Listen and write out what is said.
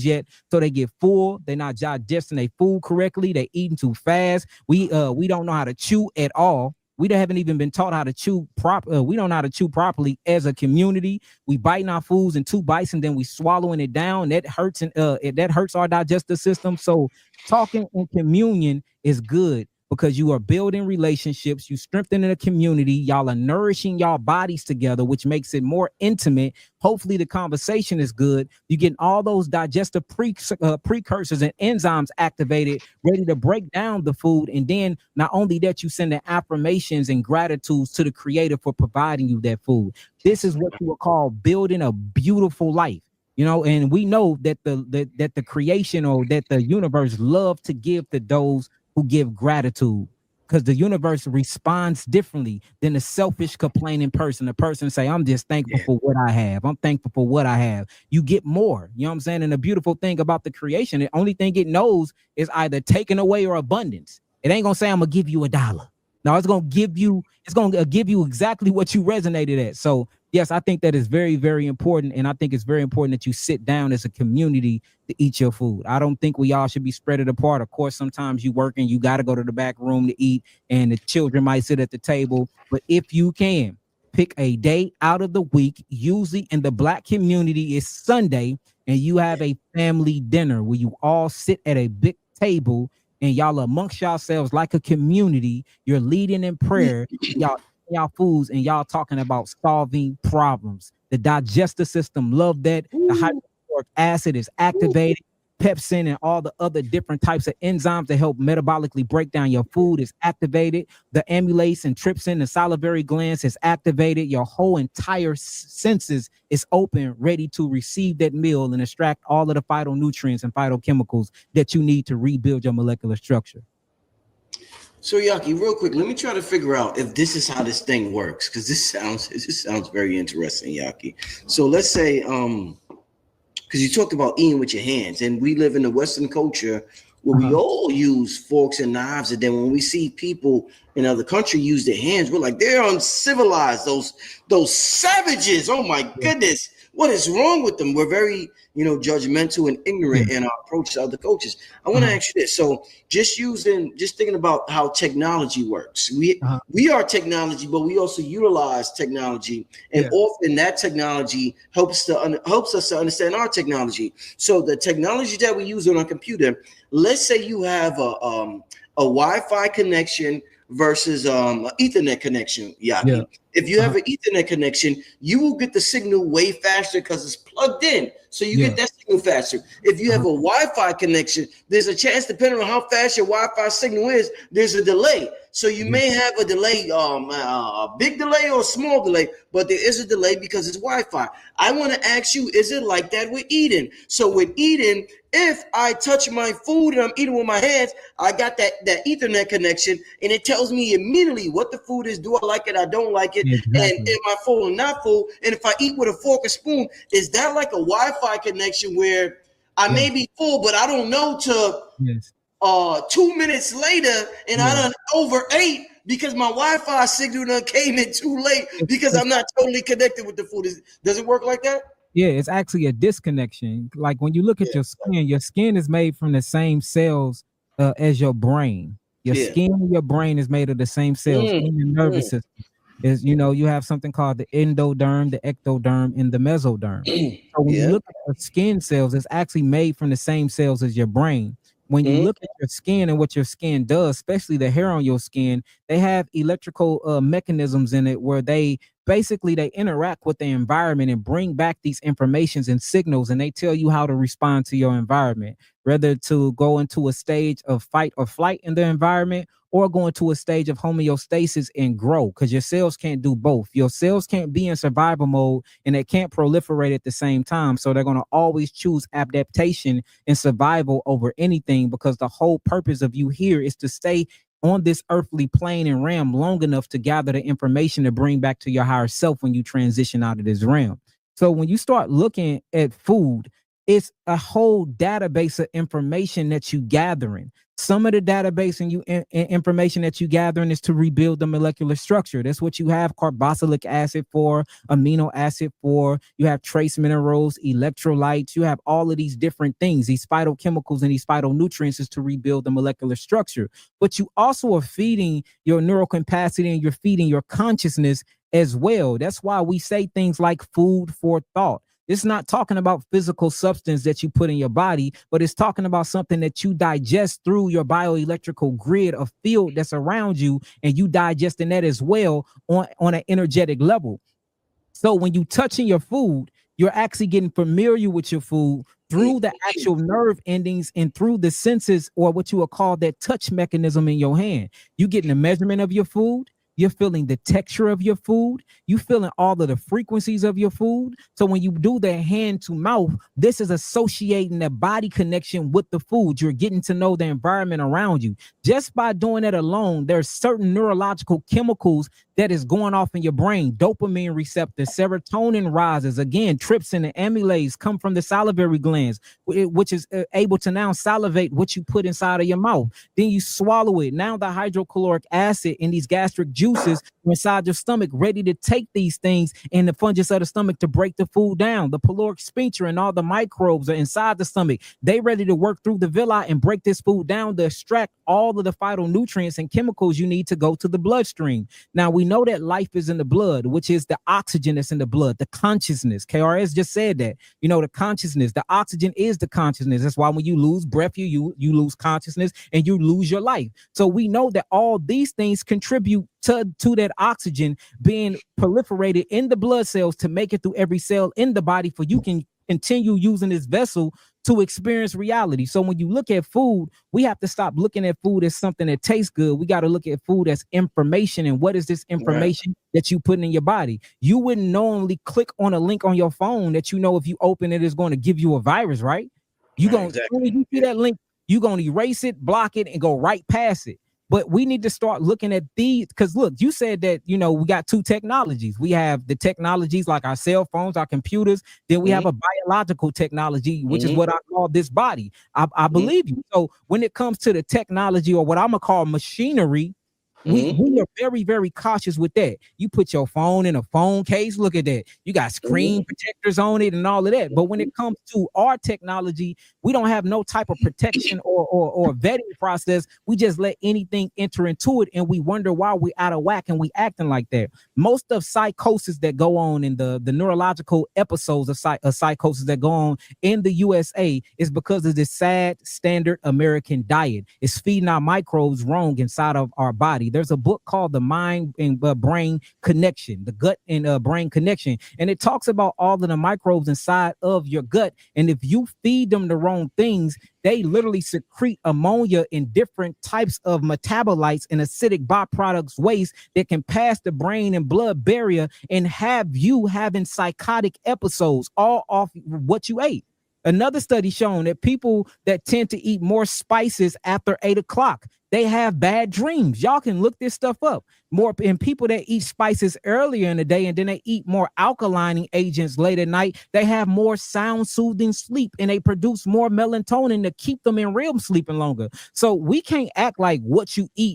yet, so they get full. They're not digesting their food correctly. They eating too fast. We don't know how to chew at all. We haven't even been taught how to chew we don't know how to chew properly as a community. We biting our foods in two bites and then we swallowing it down. That hurts that hurts our digestive system. So talking in communion is good because you are building relationships, you strengthening a community, y'all are nourishing y'all bodies together, which makes it more intimate. Hopefully the conversation is good. You're getting all those digestive precursors and enzymes activated, ready to break down the food. And then not only that, you send the affirmations and gratitudes to the creator for providing you that food. This is what you would call building a beautiful life. And we know that the creation or that the universe love to give to those who give gratitude, because the universe responds differently than the selfish complaining person. The person say, I'm just thankful for what I have. I'm thankful for what I have. You get more, you know what I'm saying? And the beautiful thing about the creation, the only thing it knows is either taken away or abundance. It ain't gonna say, I'm gonna give you $1. No, it's gonna give you exactly what you resonated at. So yes, I think that is very, very important. And I think it's very important that you sit down as a community to eat your food. I don't think we all should be spread it apart. Of course, sometimes you work and you got to go to the back room to eat and the children might sit at the table. But if you can pick a day out of the week, usually in the Black community it's Sunday, and you have a family dinner where you all sit at a big table and y'all amongst yourselves like a community. You're leading in prayer. Y'all foods and y'all talking about solving problems. The digestive system love that. The hydrochloric acid is activated. Pepsin and all the other different types of enzymes that help metabolically break down your food is activated. The amylase and trypsin, the salivary glands is activated. Your whole entire senses is open, ready to receive that meal and extract all of the phytonutrients and phytochemicals that you need to rebuild your molecular structure. So Yahki, real quick, let me try to figure out if this is how this thing works, because this sounds very interesting, Yahki. So let's say, because you talked about eating with your hands, and we live in the Western culture where we all use forks and knives, and then when we see people in other countries use their hands, we're like, they're uncivilized, those savages. Oh my goodness, what is wrong with them? We're very, judgmental and ignorant in our approach to other cultures. I want to ask you this. So just thinking about how technology works. We are technology, but we also utilize technology, and often that technology helps us to understand our technology. So the technology that we use on our computer, let's say you have a Wi-Fi connection versus an Ethernet connection, Yahki. If you have an Ethernet connection, you will get the signal way faster because it's plugged in. So you get that signal faster. If you have a Wi-Fi connection, there's a chance, depending on how fast your Wi-Fi signal is, there's a delay. So you may have a delay, a big delay or a small delay, but there is a delay because it's Wi-Fi. I want to ask you, is it like that with eating? So with eating, if I touch my food and I'm eating with my hands, I got that Ethernet connection, and it tells me immediately what the food is. Do I like it? I don't like it. And am I full or not full? And if I eat with a fork or spoon, is that like a Wi-Fi connection where I may be full, but I don't know till 2 minutes later, and I done overate because my Wi-Fi signal done came in too late because I'm not totally connected with the food. Does it work like that? Yeah, it's actually a disconnection. Like when you look at your skin is made from the same cells as your brain. Your skin and your brain is made of the same cells in your nervous system. Is you have something called the endoderm, the ectoderm, and the mesoderm. So when you look at your skin cells, it's actually made from the same cells as your brain. When you look at your skin and what your skin does, especially the hair on your skin, they have electrical mechanisms in it where they interact with the environment and bring back these informations and signals, and they tell you how to respond to your environment, whether to go into a stage of fight or flight in the environment or go into a stage of homeostasis and grow, because your cells can't do both. Your cells can't be in survival mode and they can't proliferate at the same time. So they're going to always choose adaptation and survival over anything, because the whole purpose of you here is to stay on this earthly plane and realm long enough to gather the information to bring back to your higher self when you transition out of this realm. So when you start looking at food, It's a whole database of information that you gathering. Some of the database and information that you gathering is to rebuild the molecular structure. That's what you have carboxylic acid for, amino acid for. You have trace minerals, electrolytes. You have all of these different things. These phytochemicals and these phytonutrients is to rebuild the molecular structure. But you also are feeding your neural capacity and you're feeding your consciousness as well. That's why we say things like food for thought. It's not talking about physical substance that you put in your body, but it's talking about something that you digest through your bioelectrical grid of field that's around you, and you digesting that as well on an energetic level. So when you touching your food, you're actually getting familiar with your food through the actual nerve endings and through the senses, or what you would call that touch mechanism in your hand. You getting a measurement of your food. You're feeling the texture of your food. You feeling all of the frequencies of your food. So when you do the hand to mouth, this is associating the body connection with the food. You're getting to know the environment around you. Just by doing that alone, there's certain neurological chemicals that is going off in your brain. Dopamine receptors, serotonin rises. Again, trypsin and amylase come from the salivary glands, which is able to now salivate what you put inside of your mouth. Then you swallow it. Now the hydrochloric acid in these gastric juices inside your stomach, ready to take these things in the fungus of the stomach to break the food down. The caloric sphincter and all the microbes are inside the stomach. They ready to work through the villi and break this food down to extract all of the phytonutrients and chemicals you need to go to the bloodstream. Now we know that life is in the blood, which is the oxygen that's in the blood, the consciousness. KRS just said that. You know, the consciousness, the oxygen is the consciousness. That's why when you lose breath, you lose consciousness and you lose your life. So we know that all these things contribute to that oxygen being proliferated in the blood cells to make it through every cell in the body, for you can continue using this vessel to experience reality. So when you look at food, we have to stop looking at food as something that tastes good. We got to look at food as information. And what is this information that you put in your body? You wouldn't knowingly click on a link on your phone that you know if you open it is going to give you a virus, right? You going to, when you see that link, you're going to erase it, block it, and go right past it. But we need to start looking at these, because look, you said that, you know, we got two technologies. We have the technologies like our cell phones, our computers. Then we have a biological technology, which is what I call this body. I believe you. So when it comes to the technology, or what I'm going to call machinery, we are very, very cautious with that. You put your phone in a phone case. Look at that. You got screen protectors on it and all of that. But when it comes to our technology, we don't have no type of protection or vetting process. We just let anything enter into it, and we wonder why we out of whack and we acting like that. Most of psychosis that go on in the neurological episodes of psychosis that go on in the USA is because of this sad standard American diet. It's feeding our microbes wrong inside of our body. There's a book called The Mind and Brain Connection, the gut and brain connection. And it talks about all of the microbes inside of your gut. And if you feed them the wrong things, they literally secrete ammonia in different types of metabolites and acidic byproducts waste that can pass the brain and blood barrier and have you having psychotic episodes all off what you ate. Another study shown that people that tend to eat more spices after 8 o'clock, they have bad dreams. Y'all can look this stuff up. More in people that eat spices earlier in the day and then they eat more alkalining agents late at night, they have more sound soothing sleep and they produce more melatonin to keep them in REM sleeping longer. So we can't act like what you eat